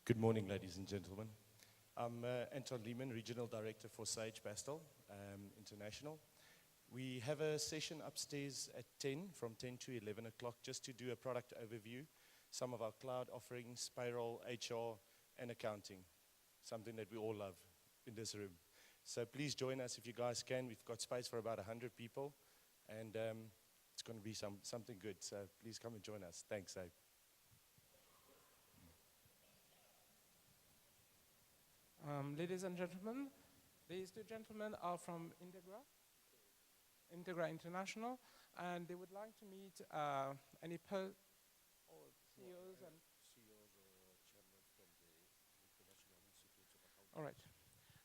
Good morning, ladies and gentlemen. I'm Anton Lehman, Regional Director for Sage Pastel International. We have a session upstairs at 10, from 10 to 11 o'clock, just to do a product overview, some of our cloud offerings, payroll, HR, and accounting, something that we all love in this room. So please join us if you guys can. We've got space for about 100 people, and it's going to be something good. So please come and join us. Thanks, Abe. Ladies and gentlemen, these two gentlemen are from Integra International, and they would like to meet any CEOs and all right,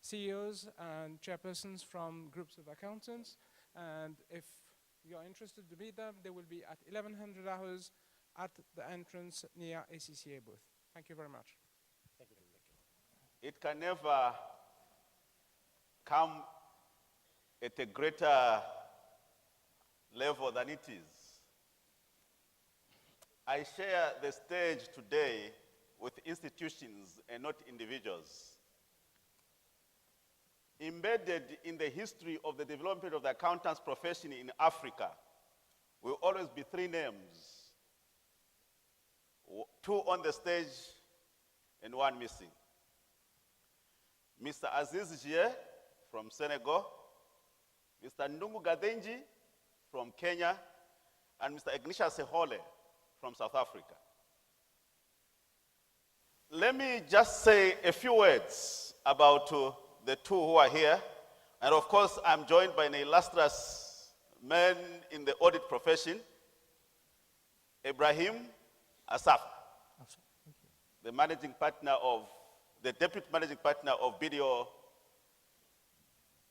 CEOs and chairpersons from groups of accountants. And if you are interested to meet them, they will be at 1100 hours at the entrance near ACCA booth. Thank you very much. Thank you. It can never come at a greater level than it is. I share the stage today with institutions and not individuals. Embedded in the history of the development of the accountants profession in Africa will always be three names, two on the stage and one missing. Mr. Aziz Jie from Senegal, Mr. Ndungu Gadenji from Kenya, and Mr. Ignatius Sehole from South Africa. Let me just say a few words about the two who are here. And of course, I'm joined by an illustrious man in the audit profession, Ibrahim Asaf, the the deputy managing partner of BDO,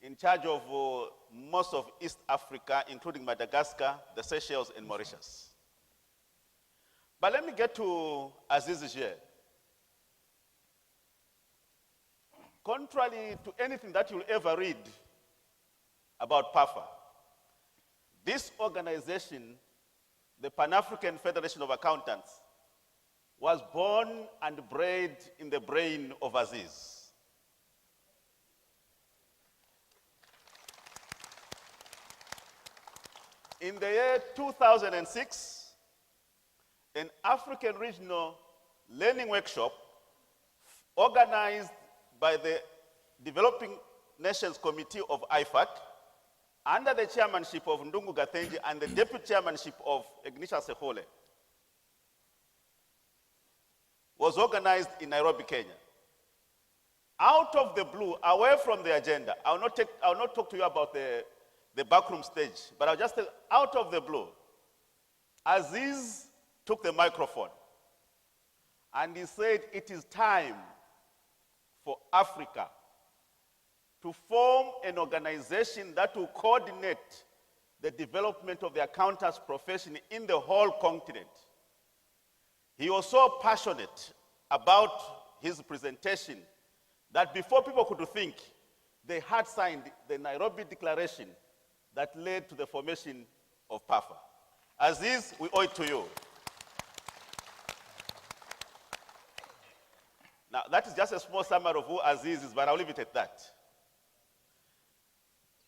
in charge of most of East Africa, including Madagascar, the Seychelles, and Mauritius. But let me get to Aziz Jie. Contrary to anything that you'll ever read about PAFA, this organization, the Pan-African Federation of Accountants, was born and bred in the brain of Aziz. In the year 2006, an African regional learning workshop organized by the Developing Nations Committee of IFAC under the chairmanship of Ndungu Gatenji and the deputy chairmanship of Ignatius Sehole was organized in Nairobi, Kenya. Out of the blue, away from the agenda, I will not talk to you about the backroom stage, but I'll just tell, out of the blue, Aziz took the microphone and he said, it is time for Africa to form an organization that will coordinate the development of the accountants profession in the whole continent. He was so passionate about his presentation that before people could think, they had signed the Nairobi Declaration that led to the formation of PAFA. Aziz, we owe it to you. Now, that is just a small summary of who Aziz is, but I'll leave it at that.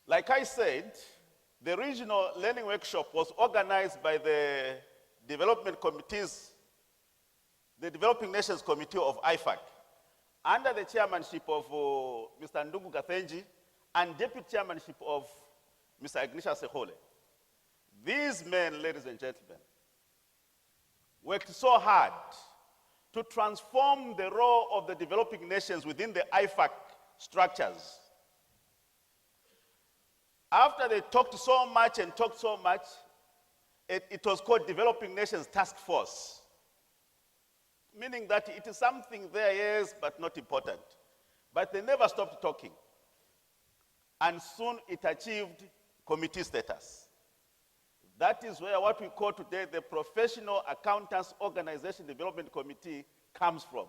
Like I said, the regional learning workshop was organized by the development committees, the Developing Nations Committee of IFAC, under the chairmanship of Mr. Ndungu Gatenji and deputy chairmanship of Mr. Ignatius Sehole. These men, ladies and gentlemen, worked so hard to transform the role of the developing nations within the IFAC structures. After they talked so much, it was called Developing Nations Task Force, meaning that it is something there, yes, but not important. But they never stopped talking. And soon it achieved committee status. That is where what we call today the Professional Accountants Organization Development Committee comes from.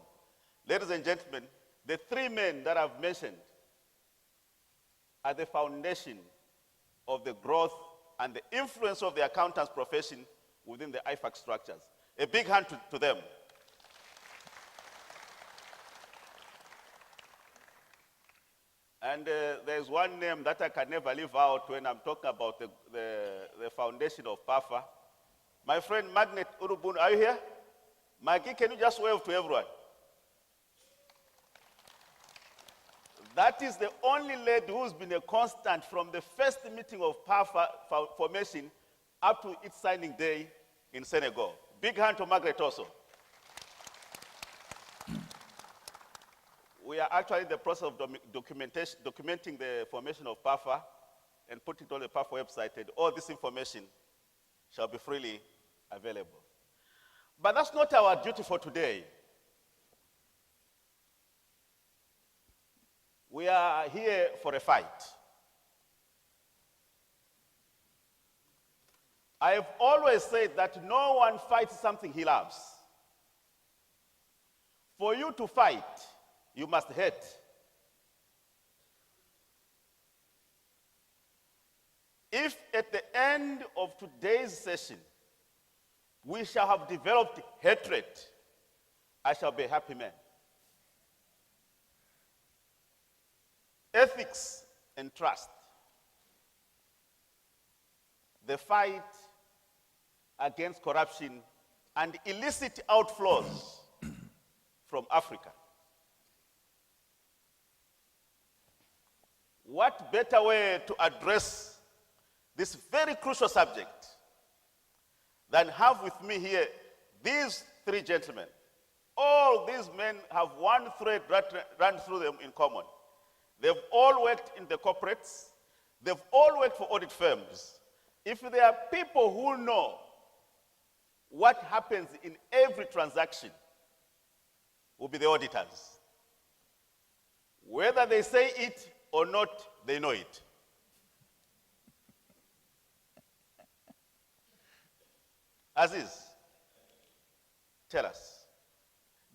Ladies and gentlemen, the three men that I've mentioned are the foundation of the growth and the influence of the accountants profession within the IFAC structures. A big hand to them. And there's one name that I can never leave out when I'm talking about the foundation of PAFA. My friend Magnet Urubun, are you here? Maggie, can you just wave to everyone? That is the only lady who's been a constant from the first meeting of PAFA formation up to its signing day in Senegal. Big hand to Margaret also. We are actually in the process of documenting the formation of PAFA and putting it on the PAFA website, and all this information shall be freely available. But that's not our duty for today. We are here for a fight. I have always said that no one fights something he loves. For you to fight, you must hate. If at the end of today's session, we shall have developed hatred, I shall be a happy man. Ethics and trust. The fight against corruption and illicit outflows from Africa. What better way to address this very crucial subject than have with me here these three gentlemen? All these men have one thread run through them in common. They've all worked in the corporates. They've all worked for audit firms. If there are people who know what happens in every transaction, will be the auditors. Whether they say it or not, they know it. Aziz, tell us.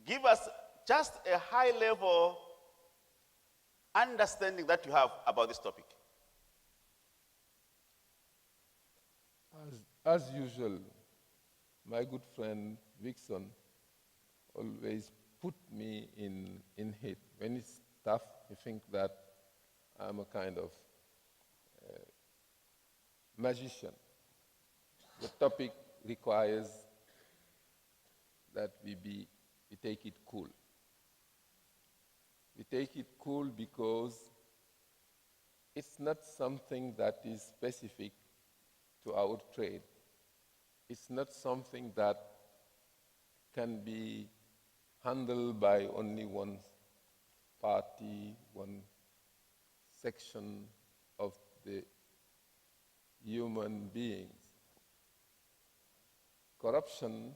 Give us just a high-level understanding that you have about this topic. As usual, my good friend Vixen always put me in hate. When it's tough, you think that I'm a kind of magician. The topic requires that we take it cool. We take it cool because it's not something that is specific to our trade. It's not something that can be handled by only one party, one section of the human beings. Corruption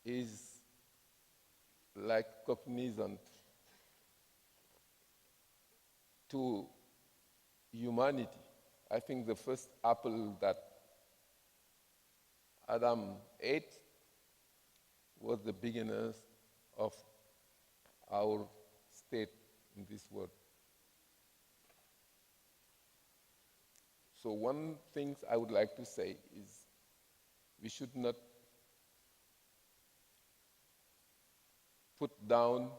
is like cognizant to humanity. I think the first apple that Adam ate was the beginners of our state in this world. So one thing I would like to say is we should not put down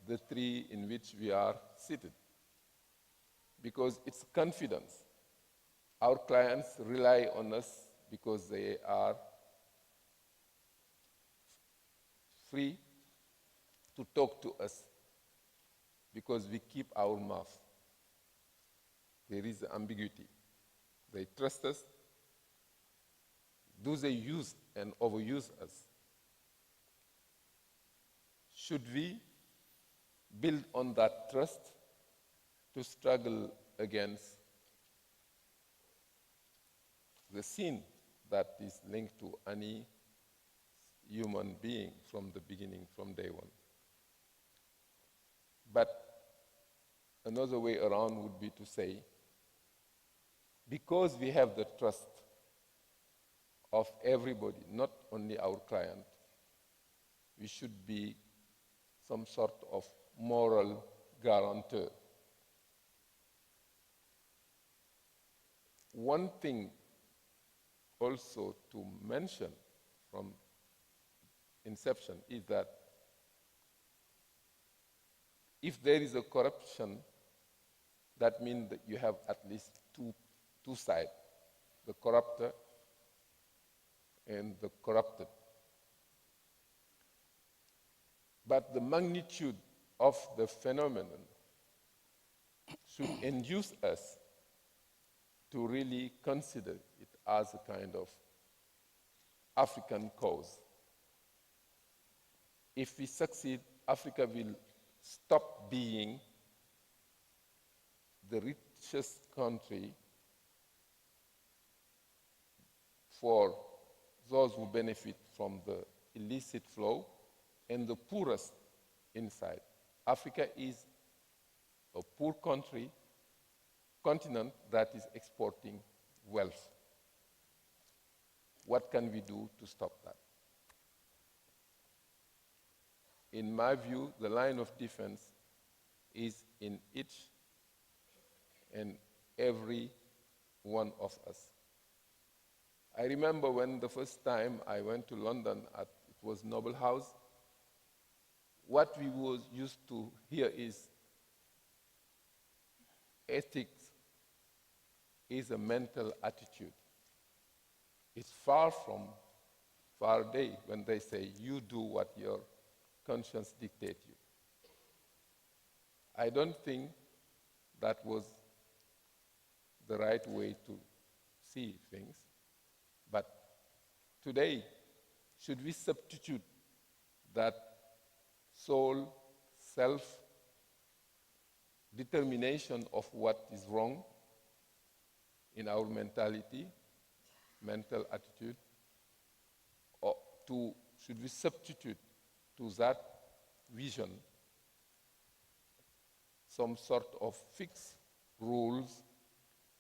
the tree in which we are seated, because it's confidence. Our clients rely on us because they are free to talk to us, because we keep our mouth. There is ambiguity. They trust us. Do they use and overuse us? Should we build on that trust to struggle against the sin that is linked to any human being from the beginning, from day one? But another way around would be to say, because we have the trust of everybody, not only our client, we should be some sort of moral guarantor. One thing also to mention from inception is that if there is a corruption, that means that you have at least two sides, the corrupter and the corrupted. But the magnitude of the phenomenon should induce us to really consider it as a kind of African cause. If we succeed, Africa will stop being the richest country for those who benefit from the illicit flow and the poorest inside. Africa is a poor continent that is exporting wealth. What can we do to stop that? In my view, the line of defense is in each and every one of us. I remember when the first time I went to London, it was Noble House, what we used to hear is ethics is a mental attitude. It's far day when they say you do what your conscience dictates you. I don't think that was the right way to see things. But today, should we substitute that soul, self-determination of what is wrong in our mentality, mental attitude, or should we substitute to that vision some sort of fixed rules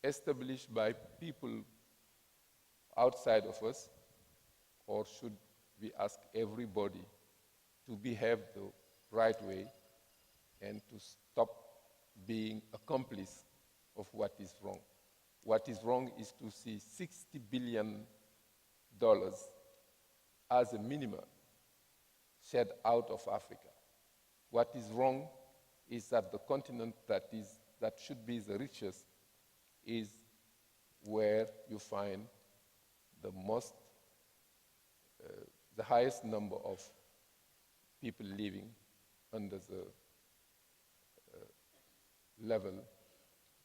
established by people outside of us, or should we ask everybody to behave the right way and to stop being accomplice of what is wrong? What is wrong is to see $60 billion as a minimum shed out of Africa. What is wrong is that the continent that should be the richest is where you find the highest number of people living under the level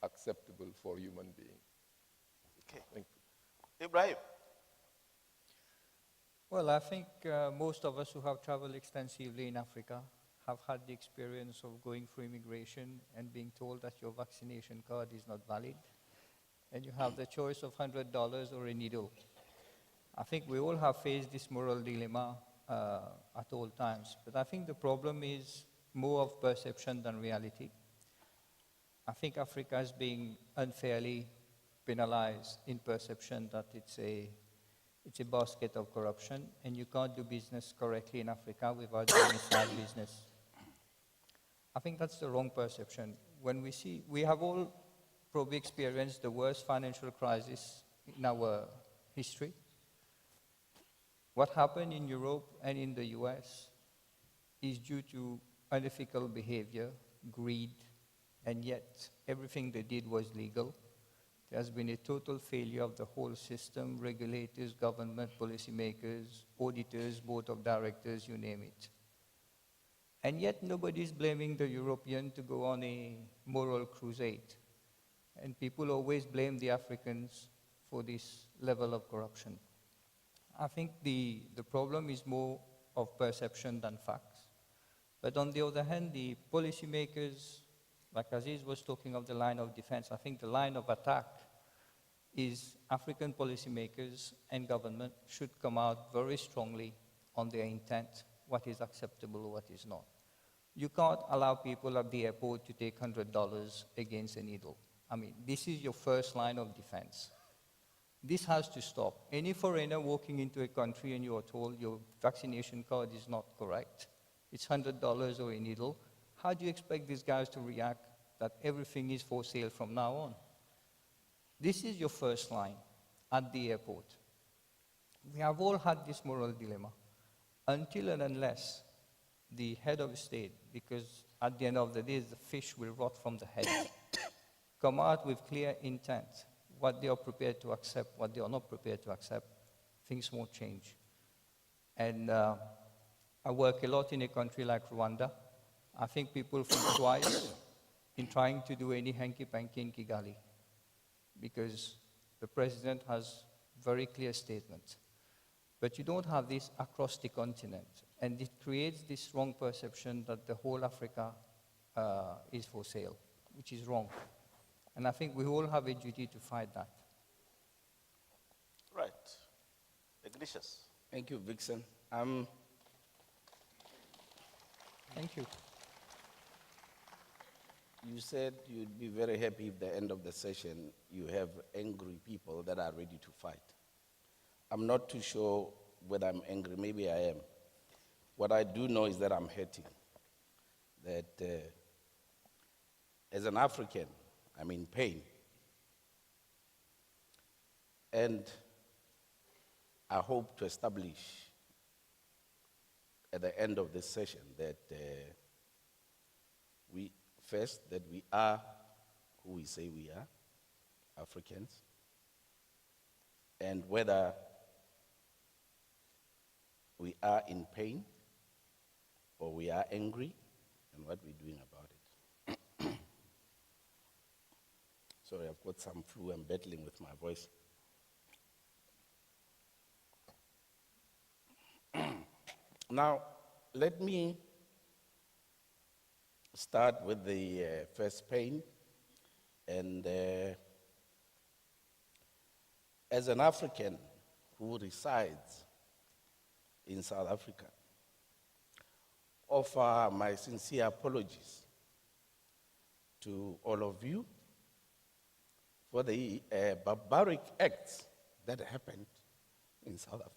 acceptable for human beings. Okay. Thank you. Ibrahim. Well, I think most of us who have traveled extensively in Africa have had the experience of going through immigration and being told that your vaccination card is not valid, and you have the choice of $100 or a needle. I think we all have faced this moral dilemma at all times, but I think the problem is more of perception than reality. I think Africa is being unfairly penalized in perception that it's a basket of corruption, and you can't do business correctly in Africa without doing a side business. I think that's the wrong perception. When we have all probably experienced the worst financial crisis in our history. What happened in Europe and in the US is due to unethical behavior, greed, and yet everything they did was legal. There has been a total failure of the whole system, regulators, government, policymakers, auditors, board of directors, you name it. And yet nobody's blaming the European to go on a moral crusade. And people always blame the Africans for this level of corruption. I think the problem is more of perception than facts. But on the other hand, the policymakers, like Aziz was talking of the line of defense, I think the line of attack is African policymakers and government should come out very strongly on their intent, what is acceptable, what is not. You can't allow people at the airport to take $100 against a needle. I mean, this is your first line of defense. This has to stop. Any foreigner walking into a country and you are told your vaccination card is not correct, it's $100 or a needle, how do you expect these guys to react that everything is for sale from now on? This is your first line at the airport. We have all had this moral dilemma. Until and unless the head of state, because at the end of the day, the fish will rot from the head, come out with clear intent, what they are prepared to accept, what they are not prepared to accept, things won't change. And I work a lot in a country like Rwanda. I think people think twice in trying to do any hanky-panky in Kigali, because the president has very clear statements. But you don't have this across the continent, and it creates this wrong perception that the whole Africa is for sale, which is wrong. And I think we all have a duty to fight that. Right. Ignatius. Thank you, Vixen. Thank you. You said you'd be very happy if at the end of the session you have angry people that are ready to fight. I'm not too sure whether I'm angry. Maybe I am. What I do know is that I'm hurting. That as an African, I'm in pain. And I hope to establish at the end of this session that we are who we say we are, Africans, and whether we are in pain or we are angry, and what we're doing about it. Sorry, I've got some flu. I'm battling with my voice. Now, let me start with the first pain. And as an African who resides in South Africa, offer my sincere apologies to all of you for the barbaric acts that happened in South Africa.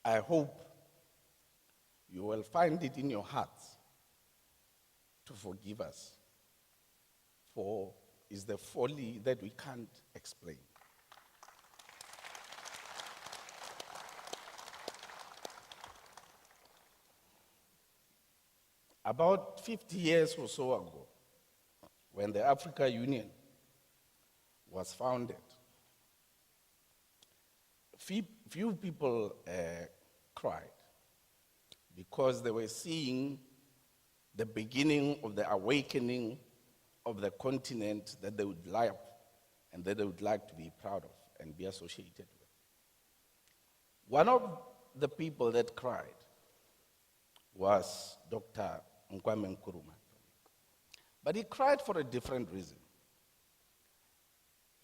I hope you will find it in your hearts to forgive us, for it's the folly that we can't explain. About 50 years or so ago, when the Africa Union was founded, few people cried because they were seeing the beginning of the awakening of the continent that they would like and that they would like to be proud of and be associated with. One of the people that cried was Dr. Kwame Nkrumah. But he cried for a different reason.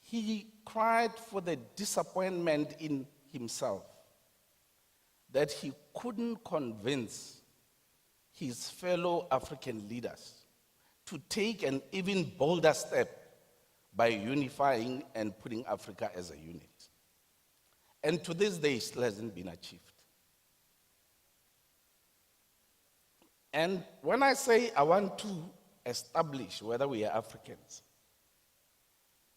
He cried for the disappointment in himself that he couldn't convince his fellow African leaders to take an even bolder step by unifying and putting Africa as a unit. And to this day, it still hasn't been achieved. And when I say I want to establish whether we are Africans,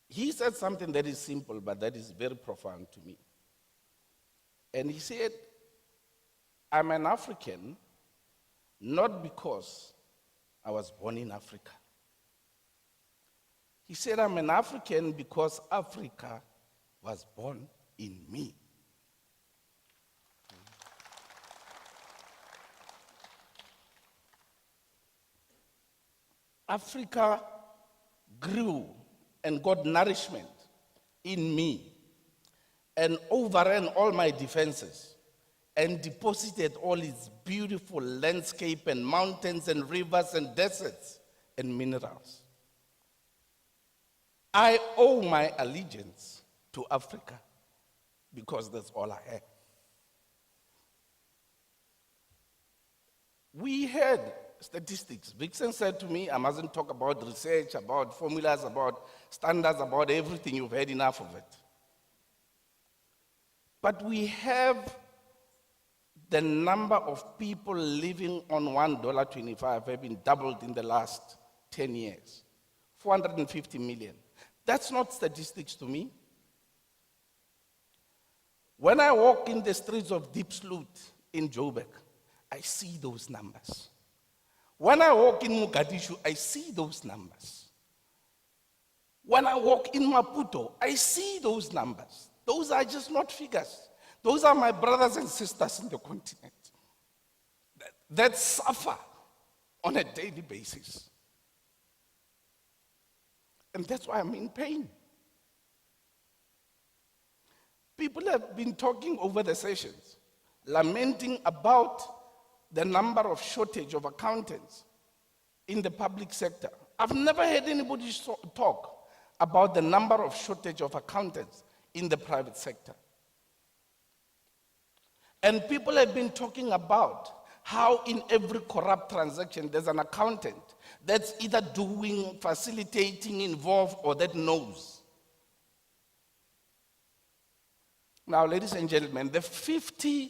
he said something that is simple, but that is very profound to me. And he said, I'm an African not because I was born in Africa. He said, I'm an African because Africa was born in me. Africa grew and got nourishment in me and overran all my defenses and deposited all its beautiful landscape and mountains and rivers and deserts and minerals. I owe my allegiance to Africa because that's all I have. We had statistics. Vixen said to me, I mustn't talk about research, about formulas, about standards, about everything. You've had enough of it. But we have the number of people living on $1.25 have been doubled in the last 10 years. 450 million. That's not statistics to me. When I walk in the streets of Deep Sloot in Joburg, I see those numbers. When I walk in Mogadishu, I see those numbers. When I walk in Maputo, I see those numbers. Those are just not figures. Those are my brothers and sisters in the continent that suffer on a daily basis. And that's why I'm in pain. People have been talking over the sessions, lamenting about the number of shortage of accountants in the public sector. I've never heard anybody talk about the number of shortage of accountants in the private sector. And people have been talking about how in every corrupt transaction there's an accountant that's either doing, facilitating, involved, or that knows. Now, ladies and gentlemen, the $50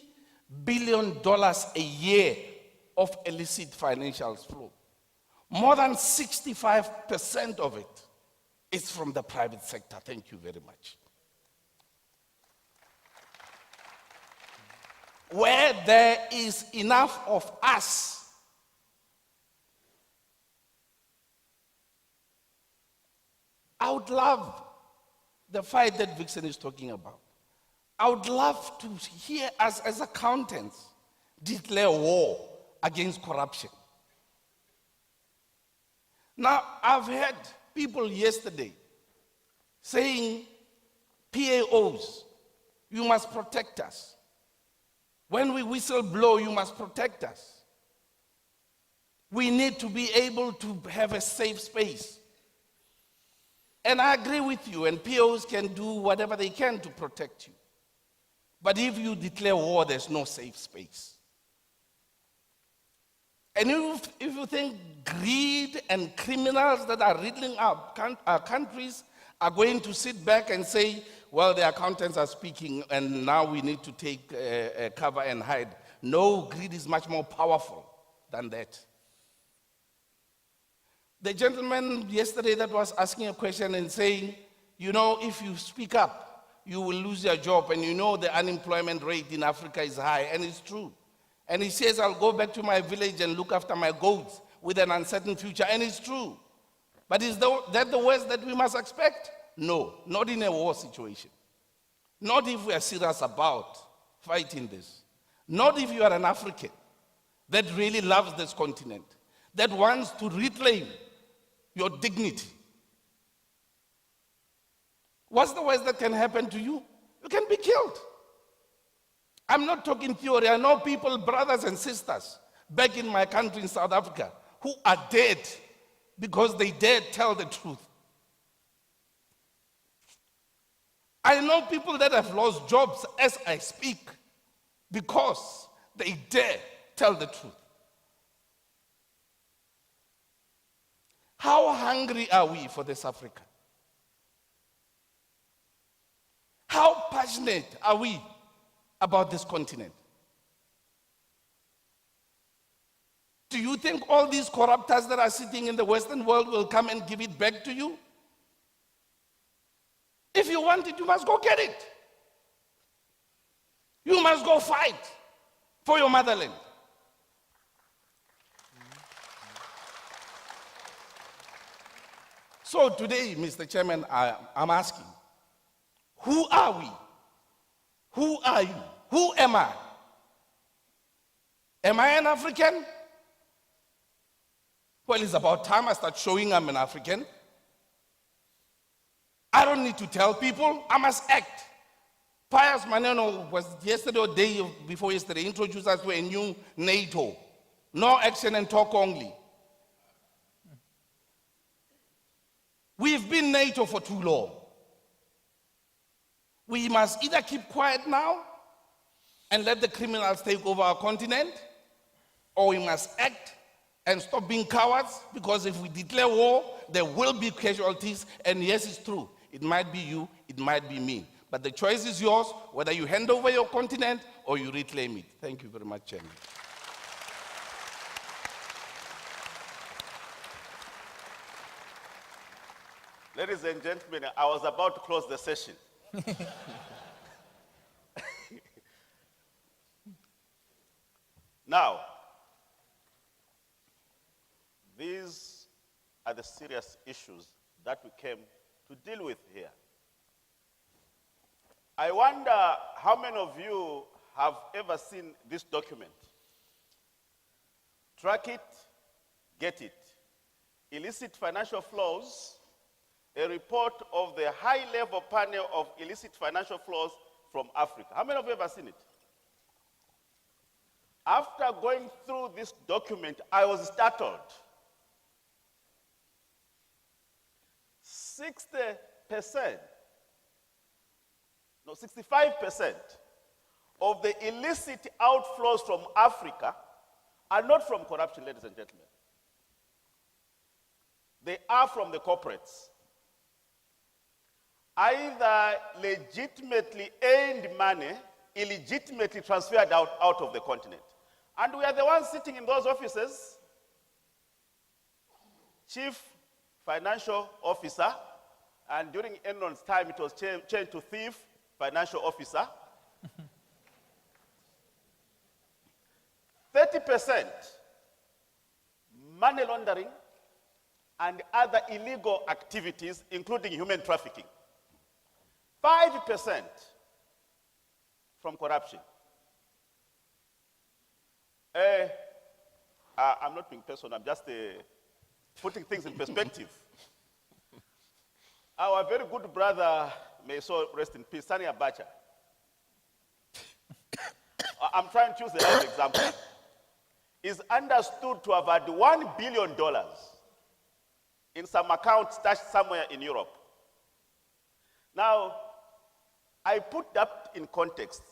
billion a year of illicit financial flow, more than 65% of it is from the private sector. Thank you very much. Where there is enough of us, I would love the fight that Vixen is talking about. I would love to hear us as accountants declare war against corruption. Now, I've heard people yesterday saying, PAOs, you must protect us. When we whistle blow, you must protect us. We need to be able to have a safe space. And I agree with you, and POs can do whatever they can to protect you. But if you declare war, there's no safe space. And if you think greed and criminals that are riddling our countries are going to sit back and say, well, the accountants are speaking and now we need to take cover and hide. No, greed is much more powerful than that. The gentleman yesterday that was asking a question and saying, you know, if you speak up, you will lose your job, and you know the unemployment rate in Africa is high, and it's true. And he says, I'll go back to my village and look after my goats with an uncertain future, and it's true. But is that the worst that we must expect? No, not in a war situation. Not if we are serious about fighting this. Not if you are an African that really loves this continent, that wants to reclaim your dignity. What's the worst that can happen to you? You can be killed. I'm not talking theory. I know people, brothers and sisters, back in my country in South Africa, who are dead because they dared tell the truth. I know people that have lost jobs as I speak because they dare tell the truth. How hungry are we for this Africa? How passionate are we about this continent? Do you think all these corruptors that are sitting in the Western world will come and give it back to you? If you want it, you must go get it. You must go fight for your motherland. So today, Mr. Chairman, I'm asking, who are we? Who are you? Who am I? Am I an African? Well, it's about time I start showing I'm an African. I don't need to tell people, I must act. Pius Maneno was yesterday or day before yesterday introduced us to a new NATO. No action and talk only. We've been NATO for too long. We must either keep quiet now and let the criminals take over our continent, or we must act and stop being cowards, because if we declare war, there will be casualties, and yes, it's true. It might be you, it might be me. But the choice is yours, whether you hand over your continent or you reclaim it. Thank you very much, Chairman. Ladies and gentlemen, I was about to close the session. Now, these are the serious issues that we came to deal with here. I wonder how many of you have ever seen this document. Track it, get it. Illicit financial flows, a report of the high-level panel of illicit financial flows from Africa. How many of you have ever seen it? After going through this document, I was startled. 65% of the illicit outflows from Africa are not from corruption, ladies and gentlemen. They are from the corporates. Either legitimately earned money, illegitimately transferred out of the continent. And we are the ones sitting in those offices. Chief Financial Officer, and during Enron's time it was changed to Thief Financial Officer. 30% money laundering and other illegal activities, including human trafficking. 5% from corruption. I'm not being personal, I'm just putting things in perspective. Our very good brother, may so rest in peace, Sani Abacha. I'm trying to choose the right example. Is understood to have had $1 billion in some account stashed somewhere in Europe. Now, I put that in context.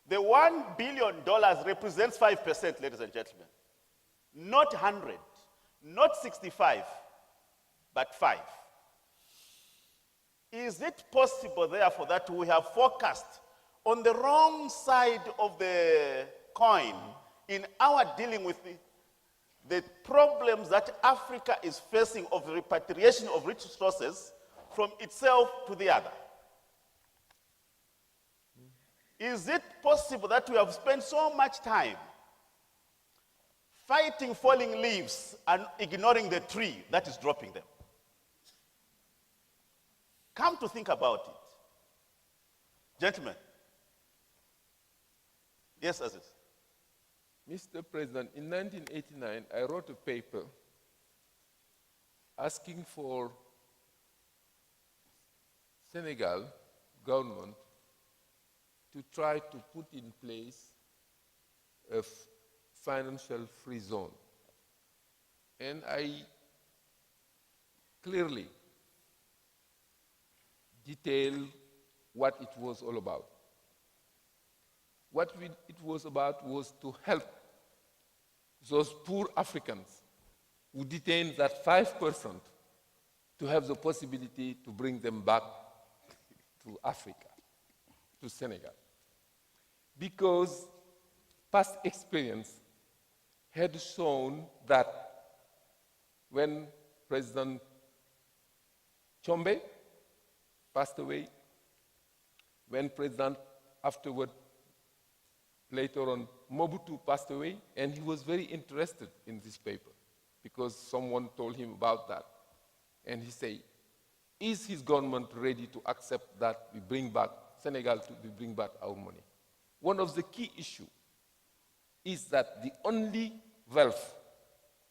The $1 billion represents 5%, ladies and gentlemen. Not 100, not 65, but 5. Is it possible, therefore, that we have focused on the wrong side of the coin in our dealing with the problems that Africa is facing of the repatriation of rich resources from itself to the other? Is it possible that we have spent so much time fighting falling leaves and ignoring the tree that is dropping them? Come to think about it. Gentlemen. Yes, Aziz. Mr. President, in 1989, I wrote a paper asking for Senegal government to try to put in place a financial free zone. And I clearly detailed what it was all about. What it was about was to help those poor Africans who detained that 5% to have the possibility to bring them back to Africa, to Senegal. Because past experience had shown that when President Chombe passed away, when President afterward, later on, Mobutu passed away, and he was very interested in this paper because someone told him about that. And he said, is his government ready to accept that we bring back Senegal, to bring back our money? One of the key issues is that the only wealth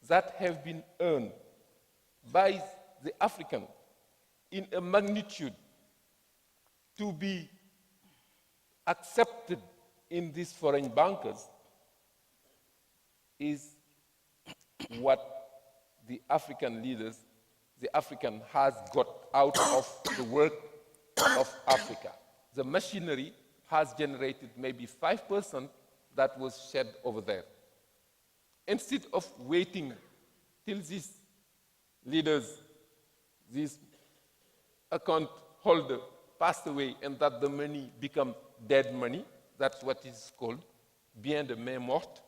that have been earned by the African in a magnitude to be accepted in these foreign bankers is what the African leaders, the African has got out of the work of Africa. The machinery has generated maybe 5% that was shed over there. Instead of waiting till these leaders, these account holder passed away and that the money become dead money, that's what is called bien de main morte,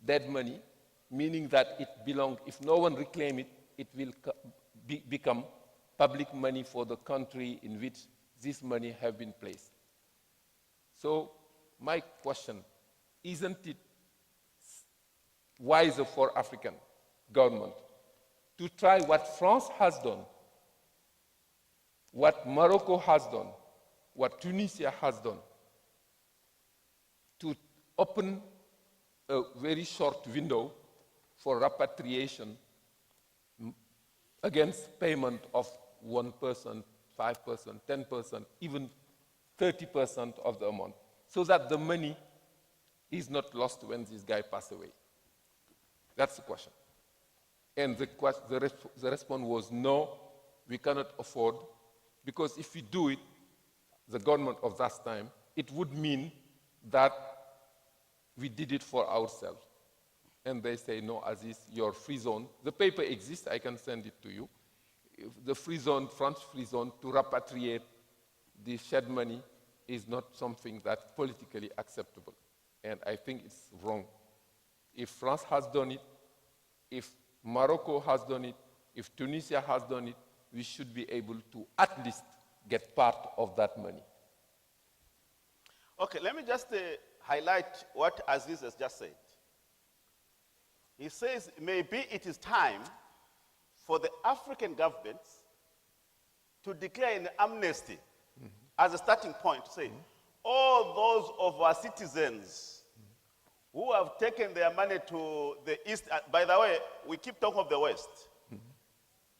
dead money, meaning that it belongs, if no one reclaims it, it will become public money for the country in which this money have been placed. So my question, isn't it wiser for African government to try what France has done, what Morocco has done, what Tunisia has done, to open a very short window for repatriation against payment of 1%, 5%, 10%, even 30% of the amount, so that the money is not lost when this guy passes away? That's the question. And the response was no, we cannot afford, because if we do it, the government of that time, it would mean that we did it for ourselves. And they say, no, Aziz, your free zone. The paper exists, I can send it to you. The free zone, French free zone, to repatriate the shed money is not something that's politically acceptable. And I think it's wrong. If France has done it, if Morocco has done it, if Tunisia has done it, we should be able to at least get part of that money. Okay, let me just highlight what Aziz has just said. He says maybe it is time for the African governments to declare an amnesty as a starting point to say, all those of our citizens who have taken their money to the East, by the way, we keep talking of the West.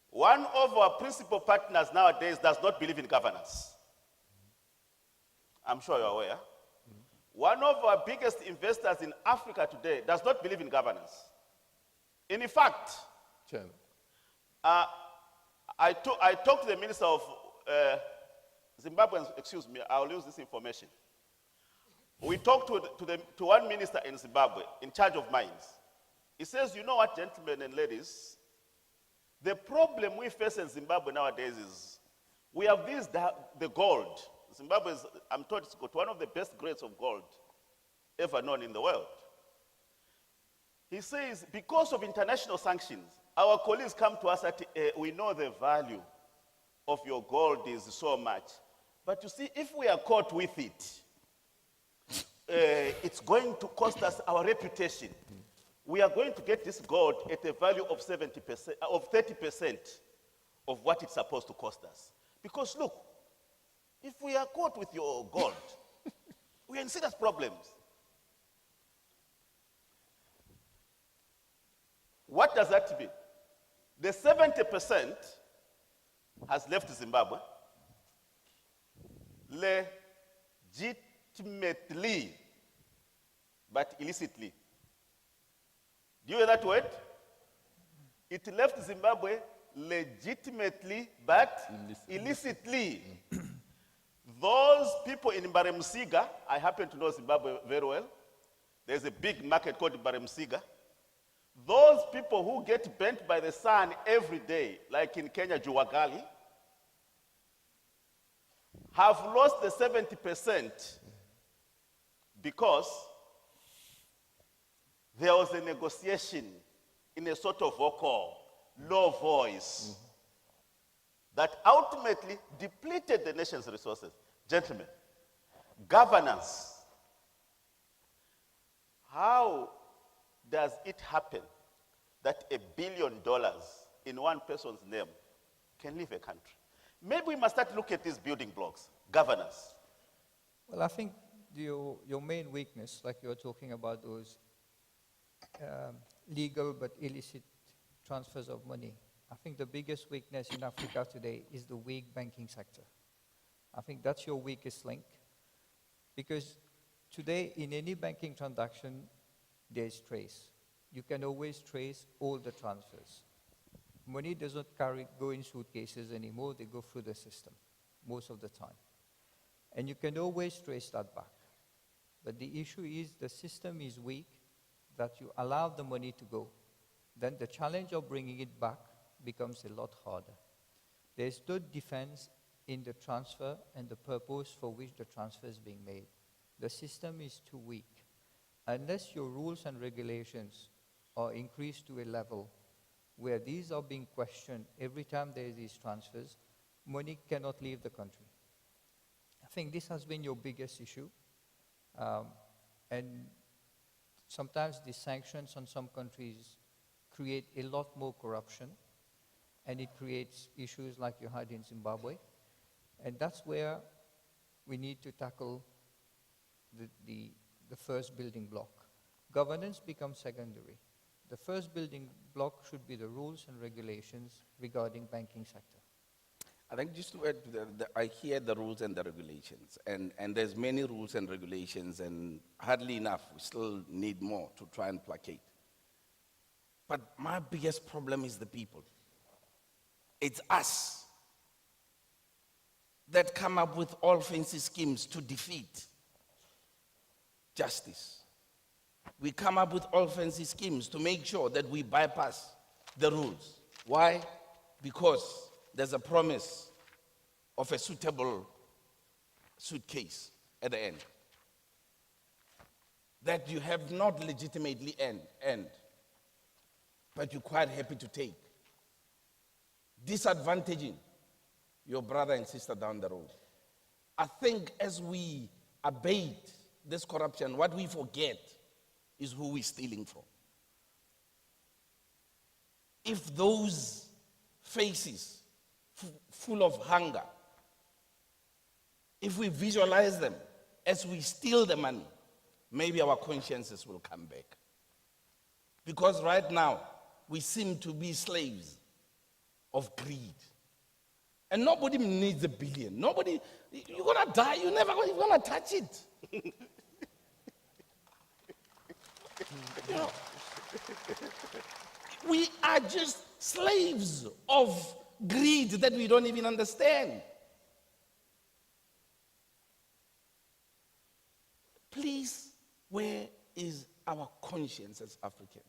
One of our principal partners nowadays does not believe in governance. I'm sure you're aware. One of our biggest investors in Africa today does not believe in governance. In fact, I talked to the minister of Zimbabwe, excuse me, I'll use this information. We talked to one minister in Zimbabwe in charge of mines. He says, you know what, gentlemen and ladies, the problem we face in Zimbabwe nowadays is we have the gold. Zimbabwe is, I'm told, it's got one of the best grades of gold ever known in the world. He says, because of international sanctions, our colleagues come to us that we know the value of your gold is so much. But you see, if we are caught with it, it's going to cost us our reputation. We are going to get this gold at a value of 70%, of 30% of what it's supposed to cost us. Because look, if we are caught with your gold, we are in serious problems. What does that mean? The 70% has left Zimbabwe legitimately, but illicitly. Do you hear that word? It left Zimbabwe legitimately, but illicitly. Those people in Baremsiga, I happen to know Zimbabwe very well. There's a big market called Baremsiga. Those people who get burnt by the sun every day, like in Kenya, Juwagali, have lost the 70% because there was a negotiation in a sort of vocal, low voice that ultimately depleted the nation's resources. Gentlemen, governance. How does it happen that $1 billion in one person's name can leave a country? Maybe we must start looking at these building blocks. Governance. Well, I think your main weakness, like you were talking about those legal but illicit transfers of money, I think the biggest weakness in Africa today is the weak banking sector. I think that's your weakest link. Because today, in any banking transaction, there's trace. You can always trace all the transfers. Money does not go in suitcases anymore, they go through the system most of the time. And you can always trace that back. But the issue is the system is weak, that you allow the money to go. Then the challenge of bringing it back becomes a lot harder. There's no defense in the transfer and the purpose for which the transfer is being made. The system is too weak. Unless your rules and regulations are increased to a level where these are being questioned every time there are these transfers, money cannot leave the country. I think this has been your biggest issue. And sometimes the sanctions on some countries create a lot more corruption, and it creates issues like you had in Zimbabwe. And that's where we need to tackle the first building block. Governance becomes secondary. The first building block should be the rules and regulations regarding banking sector. I think just to add to that, I hear the rules and the regulations, and there's many rules and regulations, and hardly enough. We still need more to try and placate. But my biggest problem is the people. It's us that come up with all fancy schemes to defeat justice. We come up with all fancy schemes to make sure that we bypass the rules. Why? Because there's a promise of a suitable suitcase at the end that you have not legitimately earned, but you're quite happy to take, disadvantaging your brother and sister down the road. I think as we abate this corruption, what we forget is who we're stealing from. If those faces full of hunger, if we visualize them as we steal the money, maybe our consciences will come back. Because right now, we seem to be slaves of greed. And nobody needs $1 billion. Nobody, you're gonna die, you're never gonna touch it. You know, we are just slaves of greed that we don't even understand. Please, where is our conscience as Africans?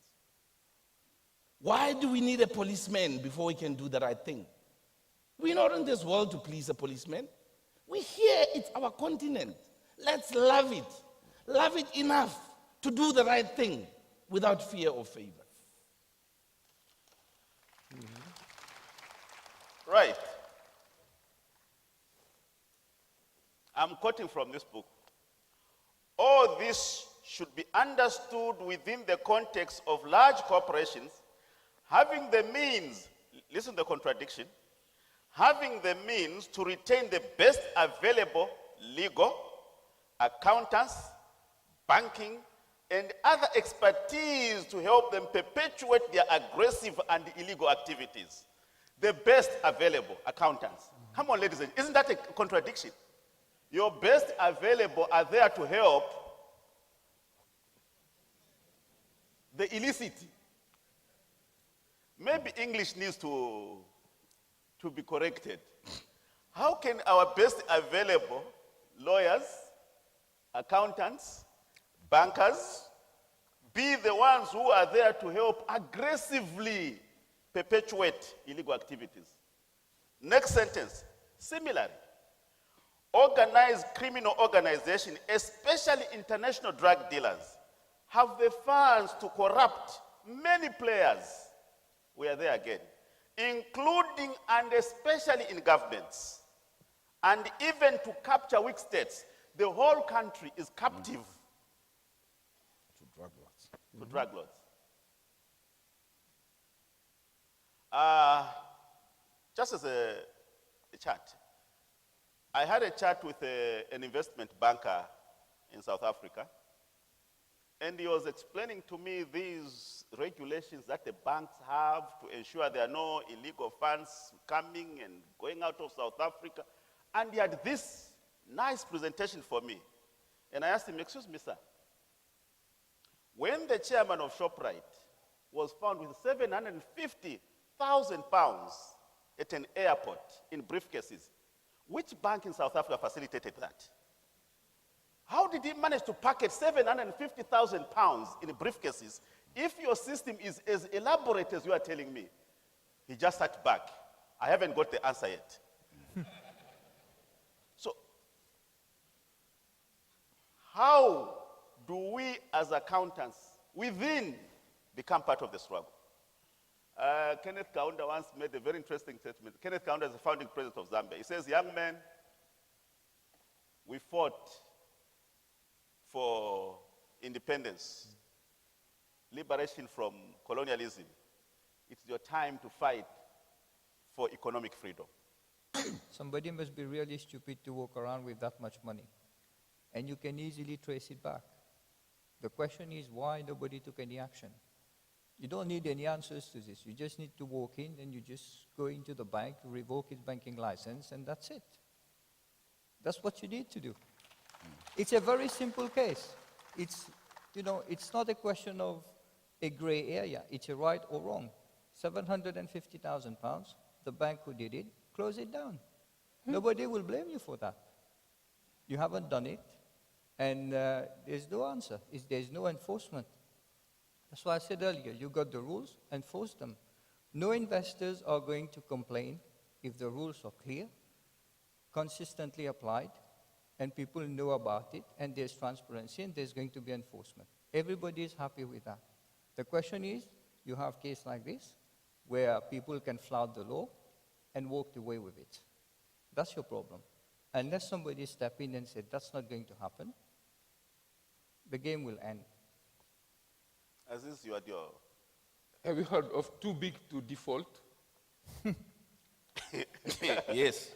Why do we need a policeman before we can do the right thing? We're not in this world to please a policeman. We're here, it's our continent. Let's love it. Love it enough to do the right thing without fear or favor. Right. I'm quoting from this book. All this should be understood within the context of large corporations having the means, listen to the contradiction, having the means to retain the best available legal, accountants, banking, and other expertise to help them perpetuate their aggressive and illegal activities. The best available accountants. Come on, ladies and gentlemen, isn't that a contradiction? Your best available are there to help the illicit. Maybe English needs to be corrected. How can our best available lawyers, accountants, bankers be the ones who are there to help aggressively perpetuate illegal activities? Next sentence. Similarly, organized criminal organizations, especially international drug dealers, have the funds to corrupt many players. We are there again, including and especially in governments, and even to capture weak states. The whole country is captive To drug lords. to drug lords. Just as a chat, I had a chat with an investment banker in South Africa, and he was explaining to me these regulations that the banks have to ensure there are no illegal funds coming and going out of South Africa. And he had this nice presentation for me. And I asked him, excuse me, sir, when the chairman of ShopRite was found with 750,000 pounds at an airport in briefcases, which bank in South Africa facilitated that? How did he manage to packet 750,000 pounds in briefcases if your system is as elaborate as you are telling me? He just sat back. I haven't got the answer yet. So, how do we as accountants within become part of the struggle? Kenneth Kaunda once made a very interesting statement. Kenneth Kaunda is the founding president of Zambia. He says, young men, we fought for independence, liberation from colonialism. It's your time to fight for economic freedom. Somebody must be really stupid to walk around with that much money. And you can easily trace it back. The question is why nobody took any action. You don't need any answers to this. You just need to walk in and you just go into the bank, revoke its banking license, and that's it. That's what you need to do. It's a very simple case. It's, you know, it's not a question of a gray area. It's a right or wrong. £750,000, the bank who did it, close it down. Nobody will blame you for that. You haven't done it, and there's no answer. There's no enforcement. That's why I said earlier, you got the rules, enforce them. No investors are going to complain if the rules are clear, consistently applied, and people know about it, and there's transparency, and there's going to be enforcement. Everybody is happy with that. The question is, you have a case like this, where people can flout the law and walk away with it. That's your problem. Unless somebody step in and say, that's not going to happen, the game will end. Aziz, you had your... Have you heard of too big to default? Yes.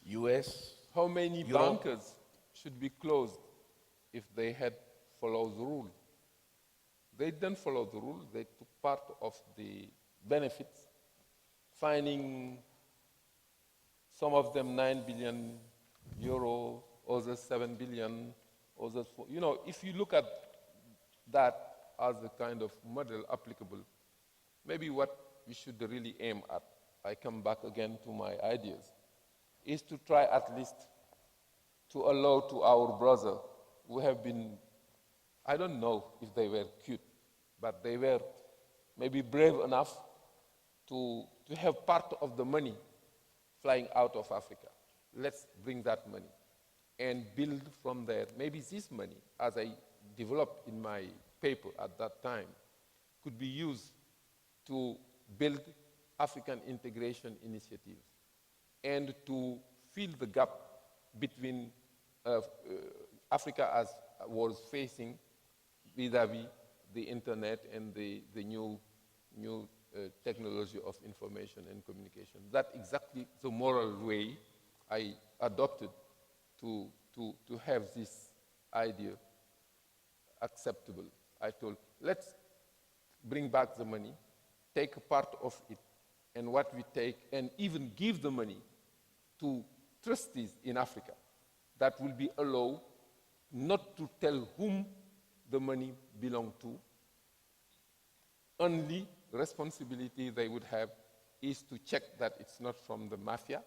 US. How many Europe. bankers should be closed if they had followed the rule? They didn't follow the rule. They took part of the benefits, finding some of them 9 billion euro, others 7 billion, others, you know, if you look at that as a kind of model applicable, maybe what we should really aim at, I come back again to my ideas, is to try at least to allow to our brother who have been, I don't know if they were cute, but they were maybe brave enough to have part of the money flying out of Africa. Let's bring that money and build from there. Maybe this money, as I developed in my paper at that time, could be used to build African integration initiatives and to fill the gap between Africa as was facing vis-a-vis the internet and the new technology of information and communication. That's exactly the moral way I adopted to have this idea acceptable. I told, let's bring back the money, take a part of it, and what we take, and even give the money to trustees in Africa that will be allowed not to tell whom the money belongs to. Only responsibility they would have is to check that it's not from the mafia.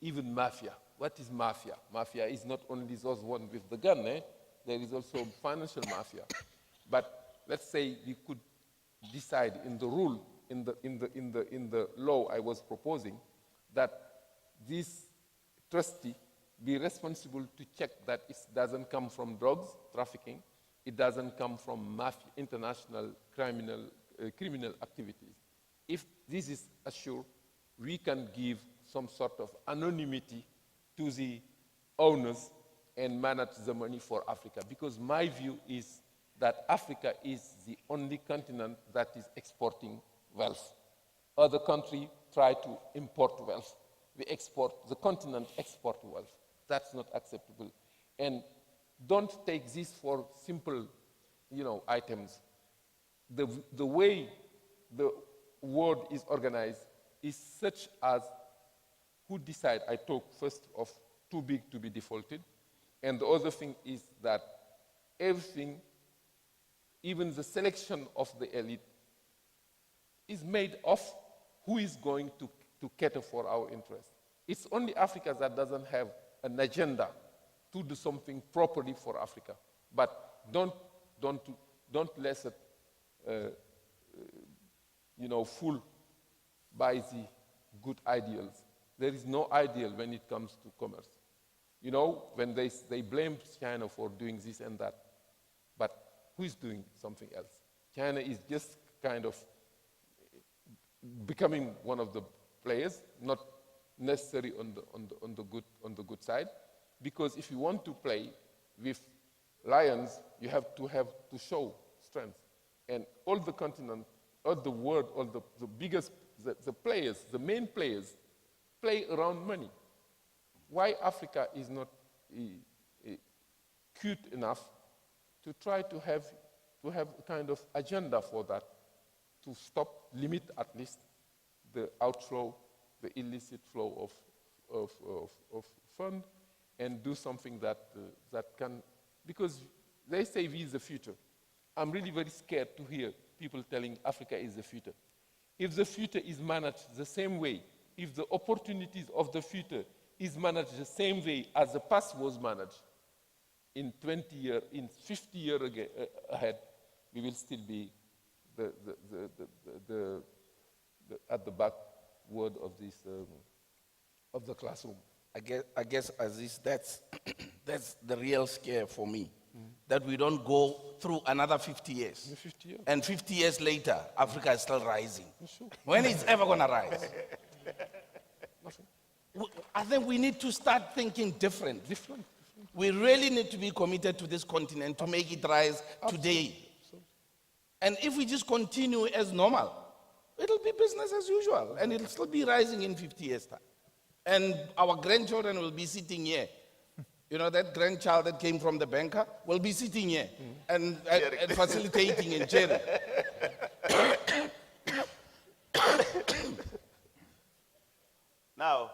Even mafia. What is mafia? Mafia is not only those one with the gun, eh? There is also financial mafia. But let's say we could decide in the rule, in the law I was proposing, that this trustee be responsible to check that it doesn't come from drugs trafficking, it doesn't come from mafia, international criminal activities. If this is assured, we can give some sort of anonymity to the owners and manage the money for Africa. Because my view is that Africa is the only continent that is exporting wealth. Other countries try to import wealth. The continent export wealth. That's not acceptable. And don't take this for simple, items. The way the world is organized is such as who decide. I talk first of too big to be defaulted. And the other thing is that everything, even the selection of the elite, is made of who is going to cater for our interests. It's only Africa that doesn't have an agenda to do something properly for Africa. But don't let it, fool by the good ideals. There is no ideal when it comes to commerce. When they blame China for doing this and that, but who is doing something else? China is just kind of becoming one of the players, not necessarily on the good side, because if you want to play with lions, you have to show strength. And all the continent, all the world, all the biggest, the players, the main players, play around money. Why Africa is not cute enough to try to have a kind of agenda for that, to stop, limit at least the outflow, the illicit flow of fund, and do something that can, because they say we is the future. I'm really very scared to hear people telling Africa is the future. If the future is managed the same way, if the opportunities of the future is managed the same way as the past was managed, in 20 years, in 50 years ahead, we will still be at the backward of this of the classroom. I guess Aziz, that's the real scare for me. That we don't go through another 50 years. 50 years. And 50 years later, Africa is still rising. Sure. When it's ever going to rise? Nothing. I think we need to start thinking different. We really need to be committed to this continent to make it rise today. And if we just continue as normal, it'll be business as usual, and it'll still be rising in 50 years' time. And our grandchildren will be sitting here. You know, that grandchild that came from the banker will be sitting here and facilitating and cheering. Now,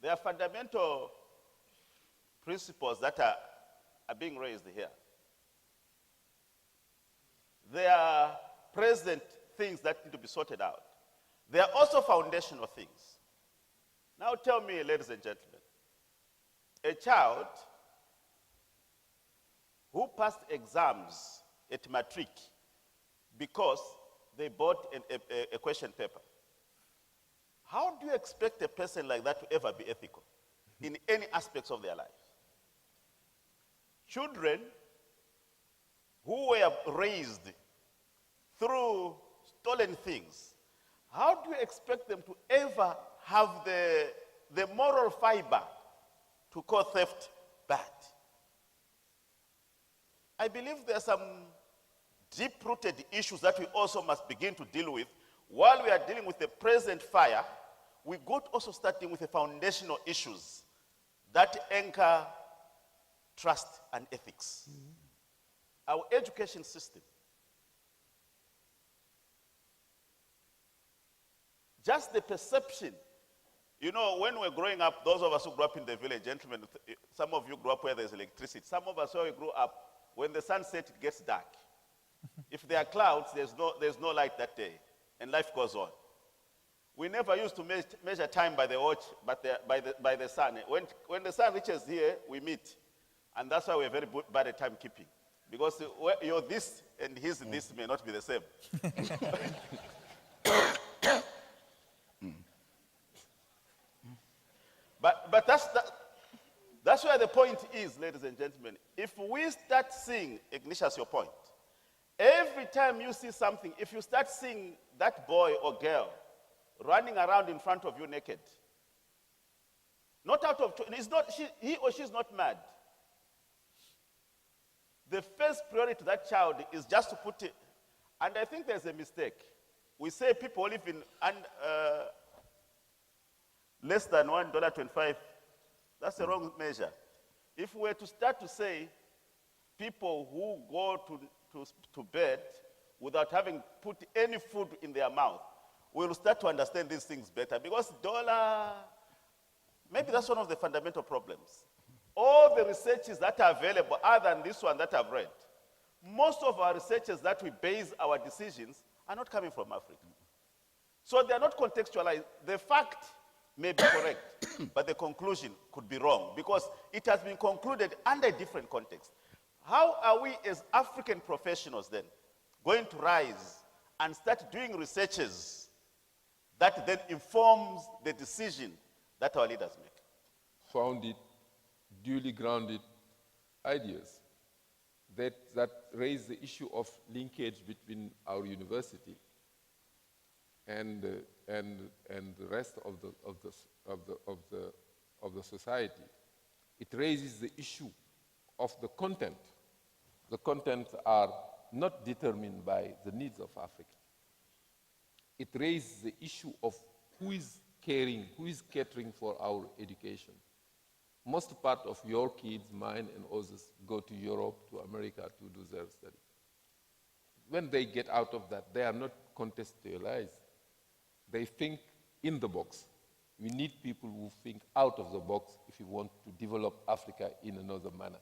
there are fundamental principles that are being raised here. There are present things that need to be sorted out. There are also foundational things. Now tell me, ladies and gentlemen, a child who passed exams at matric because they bought a question paper, how do you expect a person like that to ever be ethical in any aspects of their life? Children who were raised through stolen things, how do you expect them to ever have the moral fiber to call theft bad? I believe there are some deep-rooted issues that we also must begin to deal with. While we are dealing with the present fire, we got to also start dealing with the foundational issues that anchor trust and ethics. Our education system, just the perception. You know, when we're growing up, those of us who grew up in the village, gentlemen, some of you grew up where there's electricity. Some of us, where we grew up, when the sun sets, it gets dark. If there are clouds, there's no light that day, and life goes on. We never used to measure time by the watch, but by the sun. When the sun reaches here, we meet. And that's why we're very bad at timekeeping. Because you're this, and his this may not be the same. But that's where the point is, ladies and gentlemen. If we start seeing, Ignatius, your point, every time you see something, if you start seeing that boy or girl running around in front of you naked, not out of, he or she is not mad. The first priority to that child is just to put it, and I think there's a mistake. We say people live in less than $1.25, that's the wrong measure. If we were to start to say people who go to bed without having put any food in their mouth, we'll start to understand these things better. Because maybe that's one of the fundamental problems. All the researches that are available, other than this one that I've read, most of our researches that we base our decisions are not coming from Africa. So they are not contextualized. The fact may be correct, but the conclusion could be wrong because it has been concluded under a different context. How are we as African professionals then going to rise and start doing researches that then informs the decision that our leaders make? Founded, duly grounded ideas that raise the issue of linkage between our university and the rest of the society, it raises the issue of the content. The contents are not determined by the needs of Africa. It raises the issue of who is caring, who is catering for our education. Most part of your kids, mine and others, go to Europe, to America to do their study. When they get out of that, they are not contextualized. They think in the box. We need people who think out of the box if we want to develop Africa in another manner.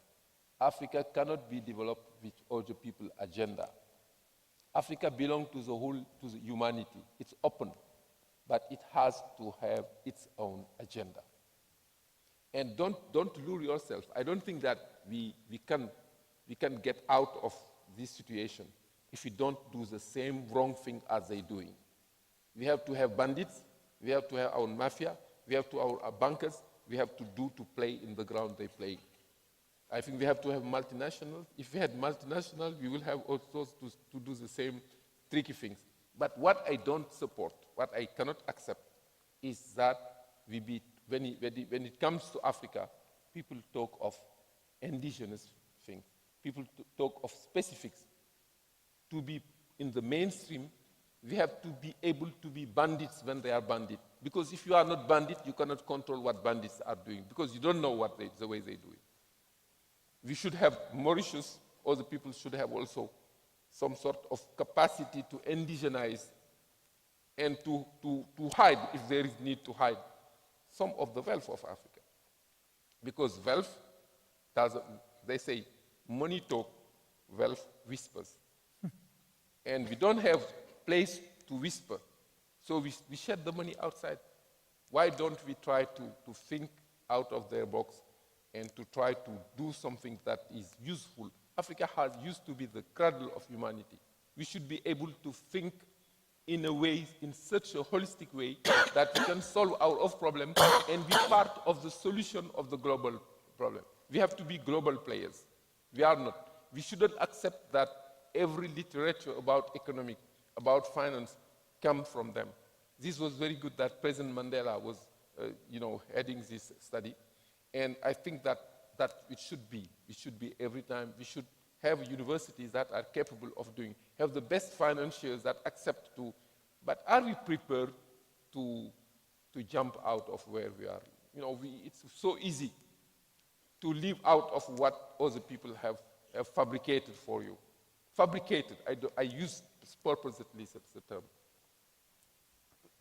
Africa cannot be developed with other people's agenda. Africa belongs to the whole, to the humanity. It's open, but it has to have its own agenda. And don't lure yourself. I don't think that we can get out of this situation if we don't do the same wrong thing as they're doing. We have to have bandits, we have to have our mafia, we have to have our bankers, we have to play in the ground they play. I think we have to have multinationals. If we had multinationals, we will have also to do the same tricky things. But what I don't support, what I cannot accept, is that when it comes to Africa, people talk of indigenous things. People talk of specifics. To be in the mainstream, we have to be able to be bandits when they are bandits. Because if you are not bandit, you cannot control what bandits are doing, because you don't know the way they do it. We should have Mauritius, other people should have also some sort of capacity to indigenize and to hide, if there is need to hide, some of the wealth of Africa. Because wealth, they say, money talk, wealth whispers. And we don't have place to whisper, so we shed the money outside. Why don't we try to think out of their box and to try to do something that is useful? Africa has used to be the cradle of humanity. We should be able to think in a way, in such a holistic way, that we can solve our own problem and be part of the solution of the global problem. We have to be global players. We are not. We shouldn't accept that every literature about economic, about finance, comes from them. This was very good that President Mandela was, heading this study. And I think that it should be every time. We should have universities that are capable of doing, have the best financiers that accept to, but are we prepared to jump out of where we are? It's so easy to live out of what other people have fabricated for you. Fabricated, I use purposely the term.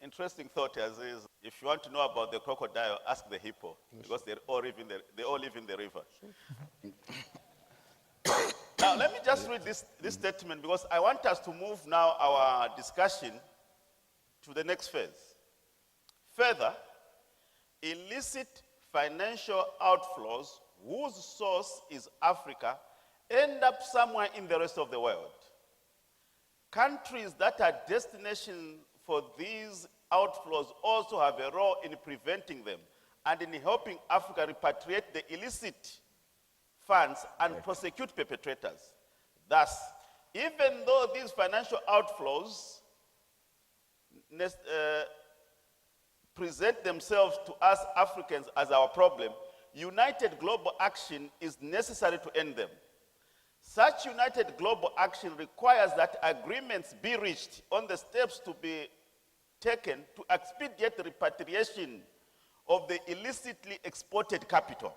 Interesting thought as is, if you want to know about the crocodile, ask the hippo, because they all live in the river. Now, let me just read this statement, because I want us to move now our discussion to the next phase. Further, illicit financial outflows whose source is Africa end up somewhere in the rest of the world. Countries that are destinations for these outflows also have a role in preventing them and in helping Africa repatriate the illicit funds and prosecute perpetrators. Thus, even though these financial outflows present themselves to us Africans as our problem, united global action is necessary to end them. Such united global action requires that agreements be reached on the steps to be taken to expedite the repatriation of the illicitly exported capital.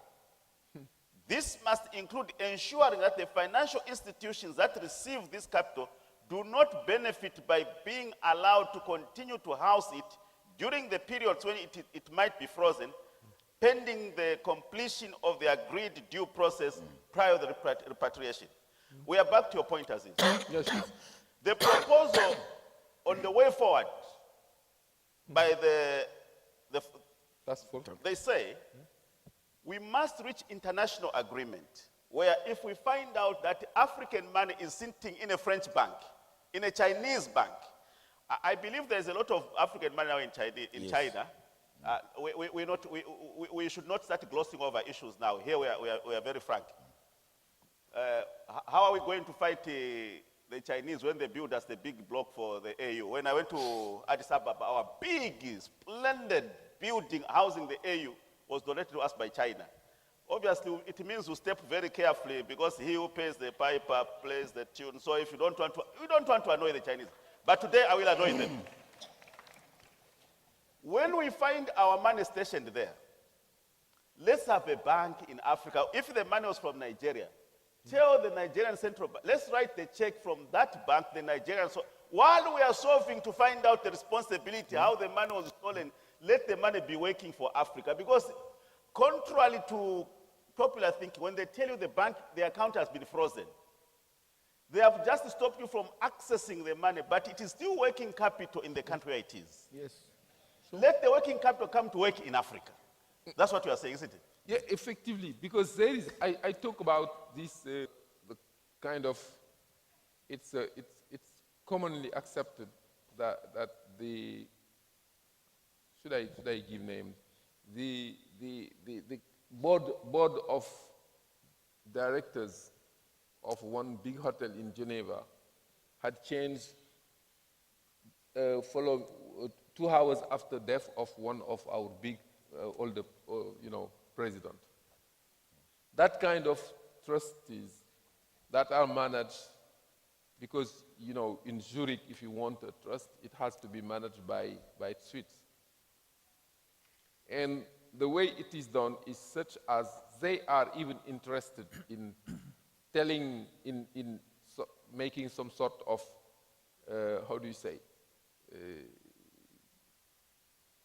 This must include ensuring that the financial institutions that receive this capital do not benefit by being allowed to continue to house it during the periods when it might be frozen, pending the completion of the agreed due process prior to the repatriation. We are back to your point, Aziz. Yes. The proposal on the way forward by That's full. they say, we must reach international agreement where if we find out that African money is sitting in a French bank, in a Chinese bank, I believe there's a lot of African money now in China. We should not start glossing over issues now. Here we are very frank. How are we going to fight the Chinese when they built us the big block for the AU. When I went to Addis Ababa, our big, splendid building housing the AU was donated to us by China. Obviously, it means we step very carefully because he who pays the piper plays the tune. So if you don't want to annoy the Chinese. But today I will annoy them. When we find our money stationed there, let's have a bank in Africa. If the money was from Nigeria, tell the Nigerian Central Bank, let's write the check from that bank, the Nigerian. So while we are solving to find out the responsibility, how the money was stolen, let the money be working for Africa. Because contrary to popular thinking, when they tell you the account has been frozen, they have just stopped you from accessing the money, but it is still working capital in the country where it is. Yes. Let the working capital come to work in Africa. That's what you are saying, isn't it? Yeah, effectively, because there is, I talk about this, the kind of, it's commonly accepted that the, should I give names? The board of directors of one big hotel in Geneva had changed 2 hours after death of one of our big older, president. That kind of trustees that are managed, because, in Zurich, if you want a trust, it has to be managed by Swiss. And the way it is done is such as they are even interested in telling, making some sort of,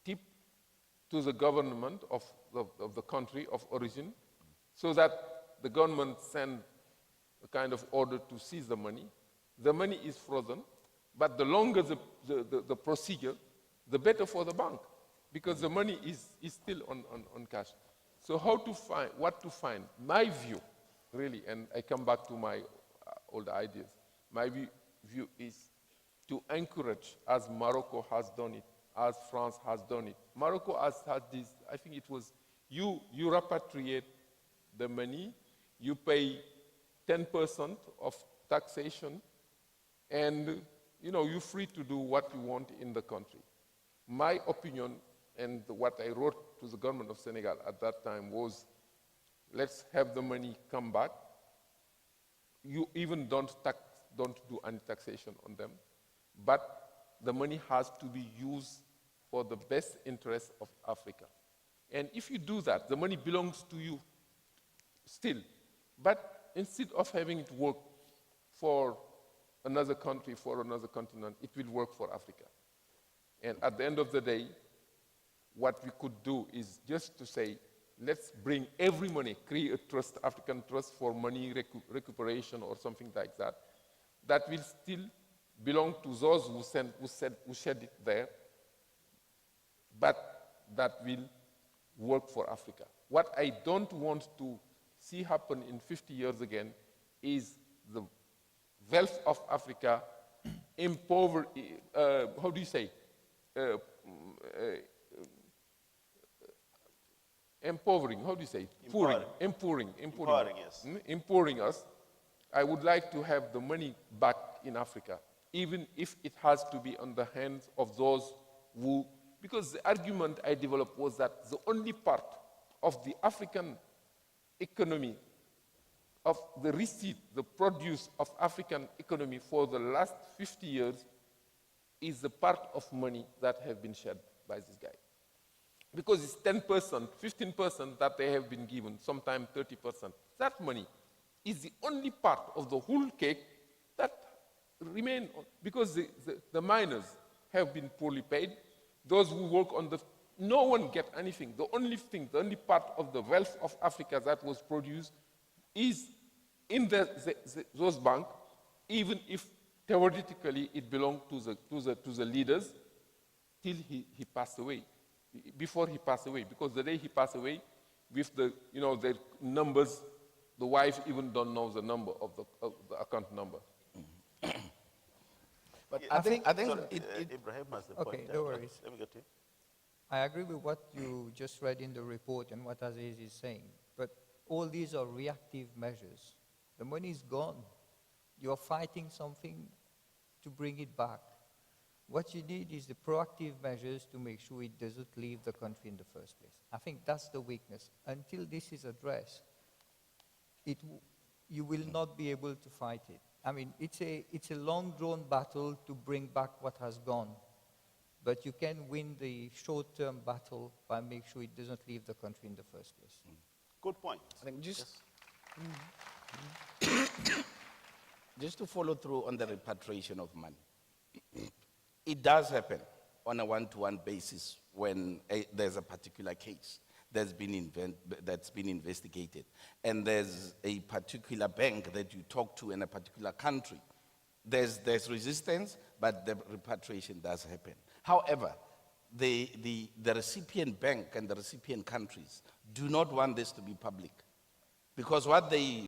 tip to the government of the country of origin, so that the government send a kind of order to seize the money. The money is frozen, but the longer the procedure, the better for the bank, because the money is still on cash. So what to find? My view, really, and I come back to my old ideas, my view is to encourage, as Morocco has done it, as France has done it. Morocco has had this, I think it was, you repatriate the money, you pay 10% of taxation, and you're free to do what you want in the country. My opinion, and what I wrote to the government of Senegal at that time was, let's have the money come back. You even don't do any taxation on them, but the money has to be used for the best interest of Africa. And if you do that, the money belongs to you still. But instead of having it work for another country, for another continent, it will work for Africa. And at the end of the day, what we could do is just to say, let's bring every money, create a trust, African trust for money recuperation or something like that, that will still belong to those who shed it there, but that will work for Africa. What I don't want to see happen in 50 years again is the wealth of Africa empowering, how do you say? Empowering, yes. Empowering us. I would like to have the money back in Africa, even if it has to be on the hands of those who, because the argument I developed was that the only part of the African economy, of the receipt, the produce of African economy for the last 50 years is the part of money that have been shared by this guy. Because it's 10%, 15% that they have been given, sometimes 30%. That money is the only part of the whole cake that remain, because the miners have been poorly paid. Those who work on no one get anything. The only part of the wealth of Africa that was produced is in those banks, even if theoretically it belonged to the leaders, till he passed away. Before he passed away, because the day he passed away, with the numbers, the wife even don't know the number of the account number. But I think Ibrahim has the point. Okay, no worries. Let me get to you. I agree with what you just read in the report and what Aziz is saying, but all these are reactive measures. The money is gone. you're fighting something to bring it back. What you need is the proactive measures to make sure it doesn't leave the country in the first place. I think that's the weakness. Until this is addressed, you will not be able to fight it. I mean, it's a long-drawn battle to bring back what has gone. But you can win the short-term battle by making sure it doesn't leave the country in the first place. Good point. I think just to follow through on the repatriation of money. It does happen on a one-to-one basis when there's a particular case that's been investigated, and there's a particular bank that you talk to in a particular country. There's resistance, but the repatriation does happen. However, the recipient bank and the recipient countries do not want this to be public, because what they